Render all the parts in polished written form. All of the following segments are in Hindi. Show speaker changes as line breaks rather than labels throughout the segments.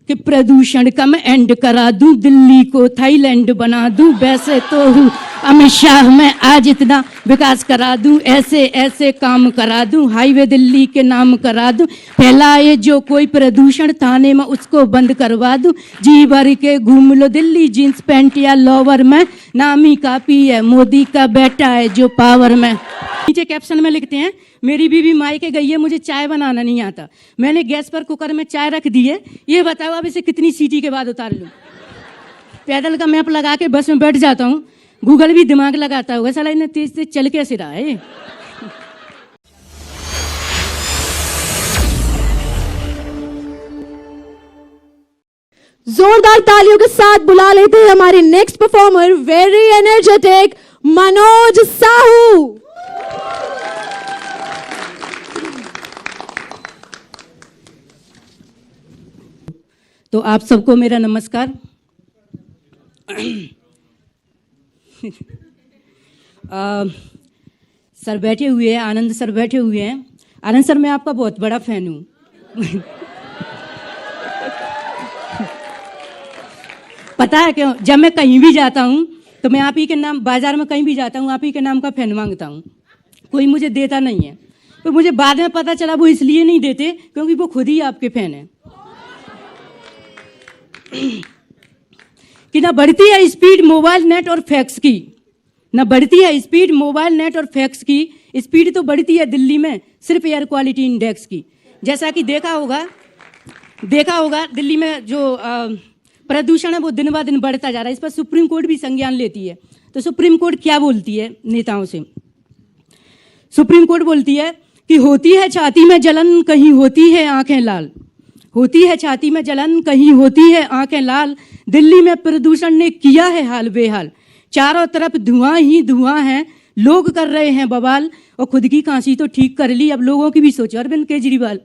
कि प्रदूषण कम एंड करा दूं, दिल्ली को थाईलैंड बना दूं, वैसे तो हूँ अमित शाह मैं आज इतना विकास करा दूं, ऐसे ऐसे काम करा दूं, हाईवे दिल्ली के नाम करा दूं, फैलाए जो कोई प्रदूषण थाने में उसको बंद करवा दूं, जी भर के घूम लो दिल्ली जींस पैंट या लोवर में, नामी कापी है मोदी का बेटा है जो पावर में। नीचे कैप्शन में लिखते हैं, मेरी बीवी मायके गई है, मुझे चाय बनाना नहीं आता, मैंने गैस पर कुकर में चाय रख दी है, ये बताओ अब इसे कितनी सीटी के बाद उतार लूं। पैदल का मैप लगा के बस में बैठ जाता हूँ, गूगल भी दिमाग लगाता होगा, साला इन्हें तेज तेज चल कैसे रहा है।
जोरदार तालियों के साथ बुला लेते हैं हमारे next performer, very energetic Manoj Sahu.
तो आप सबको मेरा नमस्कार। सर बैठे हुए हैं, आनंद सर बैठे हुए हैं। आनंद सर मैं आपका बहुत बड़ा फैन हूँ। पता है क्यों, जब मैं कहीं भी जाता हूँ तो मैं आप ही के नाम, बाजार में कहीं भी जाता हूँ आप ही के नाम का फैन मांगता हूँ, कोई मुझे देता नहीं है। तो मुझे बाद में पता चला वो इसलिए नहीं देते क्योंकि वो खुद ही आपके फैन है। कि ना बढ़ती है स्पीड मोबाइल नेट और फैक्स की, ना बढ़ती है स्पीड मोबाइल नेट और फैक्स की, स्पीड तो बढ़ती है दिल्ली में सिर्फ एयर क्वालिटी इंडेक्स की। जैसा कि देखा होगा दिल्ली में जो प्रदूषण है वो दिन ब दिन बढ़ता जा रहा है। इस पर सुप्रीम कोर्ट भी संज्ञान लेती है। तो सुप्रीम कोर्ट क्या बोलती है नेताओं से? सुप्रीम कोर्ट बोलती है कि होती है छाती में जलन, कहीं होती है आंखें लाल, होती है छाती में जलन, कहीं होती है आंखें लाल, दिल्ली में प्रदूषण ने किया है हाल बेहाल, चारों तरफ धुआं ही धुआं है, लोग कर रहे हैं बवाल, और खुद की खांसी तो ठीक कर ली, अब लोगों की भी सोचो। अरविंद केजरीवाल।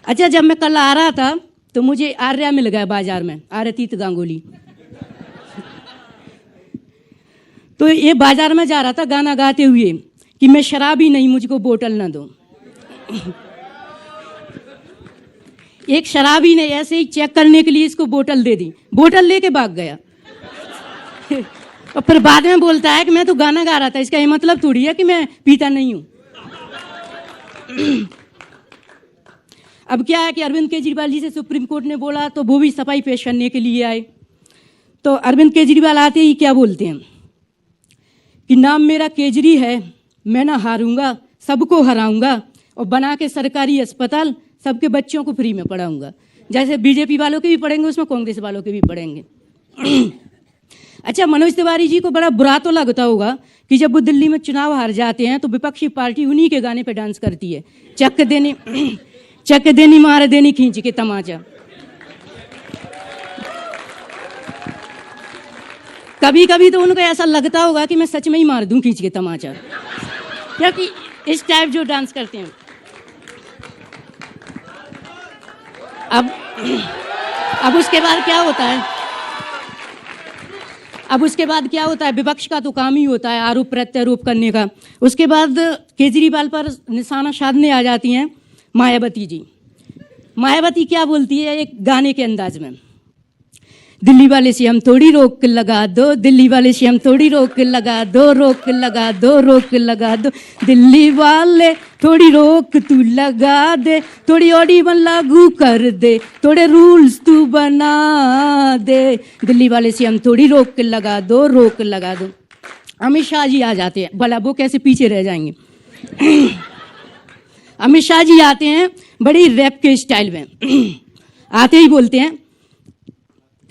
अच्छा, जब मैं कल आ रहा था तो मुझे आर्या मिल गया बाजार में, आरतीत गांगुली। तो ये बाजार में जा रहा था गाना गाते हुए कि मैं शराबी नहीं, मुझको बोतल ना दो। एक शराबी ने ऐसे ही चेक करने के लिए इसको बोतल दे दी, बोतल लेके भाग गया। और फिर बाद में बोलता है कि मैं तो गाना गा रहा था, इसका ये मतलब थोड़ी है कि मैं पीता नहीं हूं। अब क्या है कि अरविंद केजरीवाल जी से सुप्रीम कोर्ट ने बोला तो वो भी सफाई पेश करने के लिए आए। तो अरविंद केजरीवाल आते ही क्या बोलते हैं कि नाम मेरा केजरी है, मैं ना हारूंगा, सबको हराऊंगा, और बना के सरकारी अस्पताल सबके बच्चों को फ्री में पढ़ाऊंगा। जैसे बीजेपी वालों के भी पढ़ेंगे उसमें कांग्रेस वालों के भी पढ़ेंगे। अच्छा, मनोज तिवारी जी को बड़ा बुरा तो लगता होगा कि जब वो दिल्ली में चुनाव हार जाते हैं तो विपक्षी पार्टी उन्हीं के गाने पे डांस करती है, चक देनी मार देनी खींच के तमाचा। कभी कभी तो उनको ऐसा लगता होगा कि मैं सच में ही मार दूं खींच के तमाचा, क्योंकि इस टाइप जो डांस करते हैं। अब उसके बाद क्या होता है? अब उसके बाद क्या होता है? विपक्ष का तो काम ही होता है आरोप प्रत्यारोप करने का। उसके बाद केजरीवाल पर निशाना साधने आ जाती हैं मायावती जी। मायावती क्या बोलती है एक गाने के अंदाज में, दिल्ली वाले से हम थोड़ी रोक लगा दो, दिल्ली वाले से हम थोड़ी रोक लगा दो, रोक लगा दो, रोक लगा दो, दिल्ली वाले थोड़ी रोक तू लगा दे, थोड़ी ऑडिबल लागू कर दे, थोड़े रूल्स तू बना दे, दिल्ली वाले से हम थोड़ी रोक लगा दो, रोक लगा दो। अमित शाह जी आ जाते हैं, भला वो कैसे पीछे रह जाएंगे। अमित शाह जी आते हैं बड़ी रैप के स्टाइल में, आते ही बोलते हैं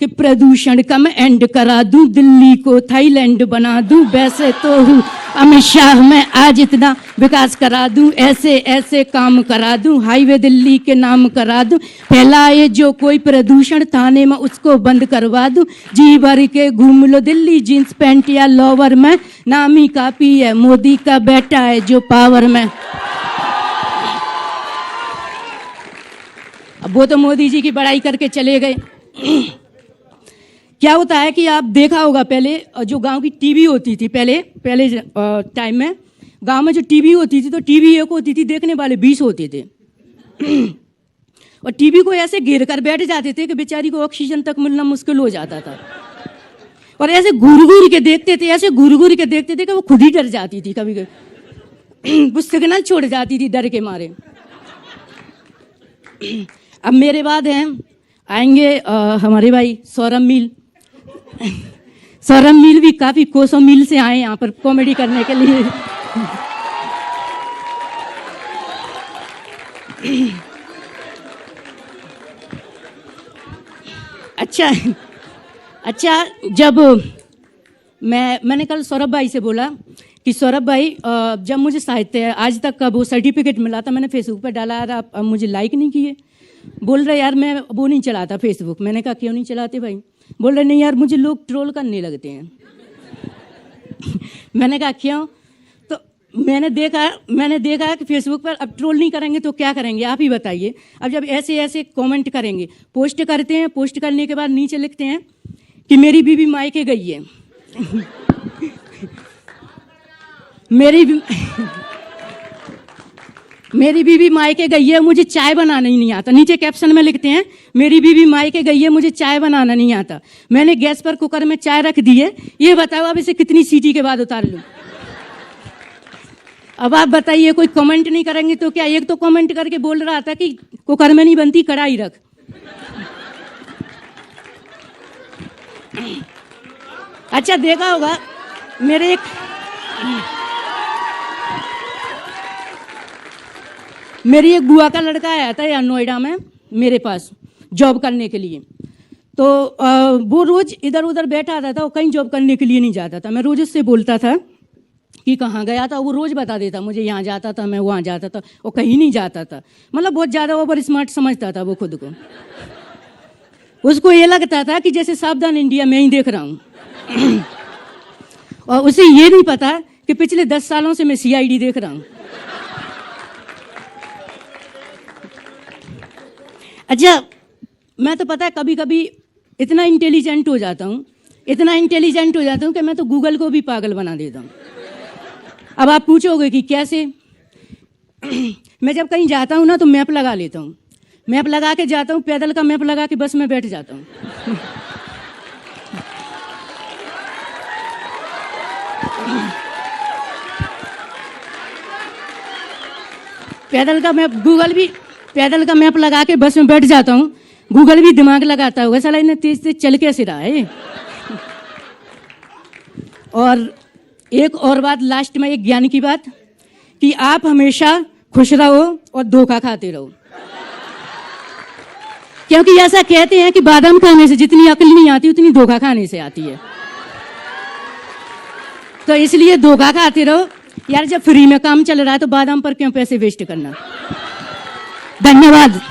कि प्रदूषण कम एंड करा दूं, दिल्ली को थाईलैंड बना दूं, वैसे तो हूँ अमित शाह मैं आज इतना विकास करा दूं, ऐसे ऐसे काम करा दूं, हाईवे दिल्ली के नाम करा दूं, फैलाए जो कोई प्रदूषण थाने में उसको बंद करवा दूं, जी भर के घूम लो दिल्ली जींस पैंट या लोवर में, नामी कापी है मोदी का बेटा है जो पावर में। अब वो तो मोदी जी की बड़ाई करके चले गए। क्या होता है कि आप देखा होगा पहले जो गांव की टीवी होती थी पहले टाइम में, गांव में जो टीवी होती थी तो टीवी एक होती थी, देखने वाले 20 होते थे। और टीवी को ऐसे घेर कर बैठ जाते थे कि बेचारी को ऑक्सीजन तक मिलना मुश्किल हो जाता था। और ऐसे घूर घूर के देखते थे, ऐसे घूर घूर के देखते थे कि वो खुद ही डर जाती थी, कभी कभी वो सिग्नल छोड़ जाती थी डर के मारे। अब मेरे बाद हैं आएंगे हमारे भाई सौरभ मील। सौरभ मील भी काफी कोसों मील से आए यहाँ पर कॉमेडी करने के लिए। अच्छा, जब मैंने कल सौरभ भाई से बोला कि सौरभ भाई जब मुझे साहित्य आज तक का वो सर्टिफिकेट मिला था, मैंने फेसबुक पर डाला, यार आप मुझे लाइक नहीं किए। बोल रहे यार मैं वो नहीं चलाता फेसबुक। मैंने कहा क्यों नहीं चलाते भाई? बोल रहे नहीं यार मुझे लोग ट्रोल करने लगते हैं। मैंने कहा क्यों? तो मैंने देखा कि फेसबुक पर अब ट्रोल नहीं करेंगे तो क्या करेंगे आप ही बताइए। अब जब ऐसे ऐसे कमेंट करेंगे, पोस्ट करते हैं, पोस्ट करने के बाद नीचे लिखते हैं कि मेरी बीवी मायके गई है। मेरी बीवी मायके गई है, मुझे चाय बनाना ही नहीं आता। नीचे कैप्शन में लिखते हैं मेरी बीवी मायके गई है, मुझे चाय बनाना नहीं आता। मैंने गैस पर कुकर में चाय रख दी है, ये बताओ अब इसे कितनी सीटी के बाद उतार लूं? अब आप बताइए, कोई कमेंट नहीं करेंगे तो क्या? एक तो कमेंट करके बोल रहा था कि कुकर में नहीं बनती, कढ़ाई रख। अच्छा देखा होगा मेरी एक बुआ का लड़का आया था यहाँ नोएडा में मेरे पास जॉब करने के लिए। तो वो रोज इधर उधर बैठा आता था, वो कहीं जॉब करने के लिए नहीं जाता था। मैं रोज उससे बोलता था कि कहाँ गया था, वो रोज बता देता मुझे, यहाँ जाता था, मैं वहाँ जाता था, वो कहीं नहीं जाता था। मतलब बहुत ज़्यादा ओवर स्मार्ट समझता था वो खुद को। उसको ये लगता था कि जैसे सावधान इंडिया मैं ही देख रहा हूँ। और उसे ये नहीं पता कि पिछले 10 सालों से मैं CID देख रहा हूँ। अच्छा, मैं तो पता है कभी कभी इतना इंटेलिजेंट हो जाता हूँ कि मैं तो गूगल को भी पागल बना देता हूँ। अब आप पूछोगे कि कैसे? मैं जब कहीं जाता हूँ ना तो मैप लगा लेता हूँ। मैप लगा के जाता हूँ, पैदल का मैप लगा के बस में बैठ जाता हूँ। पैदल का मैप लगा के बस में बैठ जाता हूँ। गूगल भी दिमाग लगाता होगा, साला इन्हें तेज तेज चल कैसे रहा है। और एक और बात लास्ट में, एक ज्ञान की बात, कि आप हमेशा खुश रहो और धोखा खाते रहो। क्योंकि ऐसा कहते हैं कि बादाम खाने से जितनी अकल नहीं आती उतनी धोखा खाने से आती है। तो इसलिए धोखा खाते रहो यार। जब फ्री में काम चल रहा है तो बादाम पर क्यों पैसे वेस्ट करना। धन्यवाद।